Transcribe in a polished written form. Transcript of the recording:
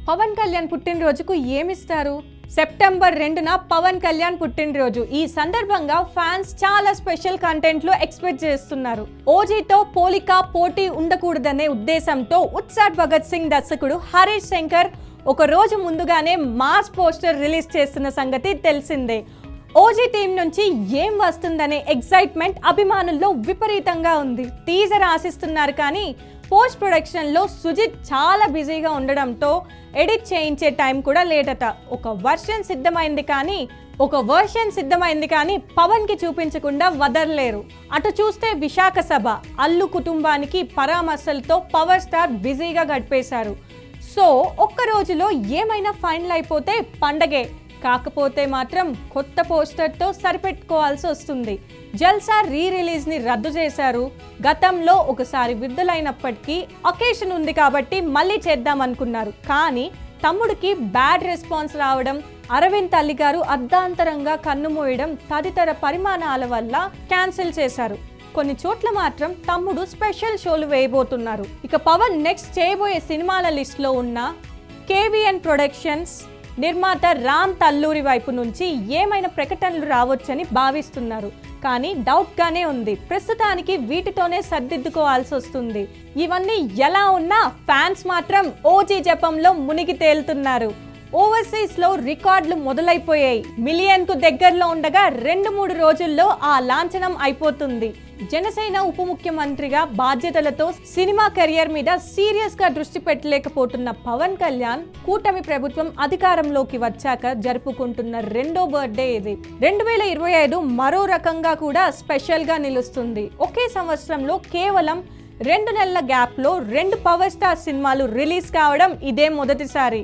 Pawan Kalyan పుట్టినరోజుకు ఏమిస్తారు? September 2న Pawan Kalyan పుట్టినరోజు. ఈ సందర్భంగా ఫ్యాన్స్ చాలా స్పెషల్ కంటెంట్లు ఎక్స్పెక్ట్ చేస్తున్నారు. ఓజీతో పోటీ ఉండకూడదనే ఉద్దేశంతో ఉత్సాద్ భగత్ సింగ్ దర్శకుడు హరీష్ శంకర్ ఒక రోజు ముందుగానే మాస్ పోస్టర్ రిలీజ్ చేస్తున్న సంగతి తెలిసిందే. ఓజీ టీం నుంచి ఏం వస్తుందనే ఎక్సైట్మెంట్ అభిమానుల్లో విపరీతంగా ఉంది. టీజర్ ఆశిస్తున్నారు కానీ పోస్ట్ ప్రొడక్షన్ లో సుజిత్ చాలా బిజీగా ఉండడంతో ఎడిట్ చేయించే టైం కూడా లేటట. ఒక వర్షన్ సిద్ధమైంది కానీ పవన్ కి చూపించకుండా వదలలేరు. అటు చూస్తే విశాఖ సభ, అల్లు కుటుంబానికి పరామర్శలతో పవర్ స్టార్ బిజీగా గడిపేశారు. సో ఒక్క రోజులో ఏమైనా ఫైనల్ అయిపోతే పండగే. కాకపోతే మాత్రం కొత్త పోస్టర్తో సరిపెట్టుకోవాల్సి వస్తుంది. జల్సా రిలీజ్ ని రద్దు చేశారు. గతంలో ఒకసారి విడుదలైనప్పటికీ అకేషన్ ఉంది కాబట్టి మళ్ళీ చేద్దాం అనుకున్నారు. కానీ తమ్ముడికి బ్యాడ్ రెస్పాన్స్ రావడం, అరవింద్ తల్లి గారు అర్ధాంతరంగా కన్నుమూయడం తదితర పరిమాణాల వల్ల క్యాన్సిల్ చేశారు. కొన్ని చోట్ల మాత్రం తమ్ముడు స్పెషల్ షోలు వేయబోతున్నారు. ఇక పవన్ నెక్స్ట్ చేయబోయే సినిమాల లిస్ట్ లో ఉన్న కేవీఎన్ ప్రొడక్షన్స్ నిర్మాత రామ్ తల్లూరి వైపు నుంచి ఏమైనా ప్రకటనలు రావచ్చని భావిస్తున్నారు. కానీ డౌట్ గానే ఉంది. ప్రస్తుతానికి వీటితోనే సర్దిద్దుకోవాల్సి వస్తుంది. ఇవన్నీ ఎలా ఉన్నా ఫ్యాన్స్ మాత్రం ఓజీ జపంలో మునిగి తేలుతున్నారు. ఓవర్సీస్ లో రికార్డులు మొదలైపోయాయి. మిలియన్ కు దగ్గరలో ఉండగా 2-3 రోజుల్లో ఆ లాంఛనం అయిపోతుంది. జనసేన ఉప ముఖ్యమంత్రిగా బాధ్యతలతో సినిమా కెరియర్ మీద సీరియస్ గా దృష్టి పెట్టలేకపోతున్న పవన్ కళ్యాణ్ కూటమి ప్రభుత్వం అధికారంలోకి వచ్చాక జరుపుకుంటున్న 2వ బర్త్డే ఇది. 2025 మరో రకంగా కూడా స్పెషల్ గా నిలుస్తుంది. ఒకే సంవత్సరంలో కేవలం 2 నెలల గ్యాప్ లో 2 పవర్ స్టార్ సినిమాలు రిలీజ్ కావడం ఇదే మొదటిసారి.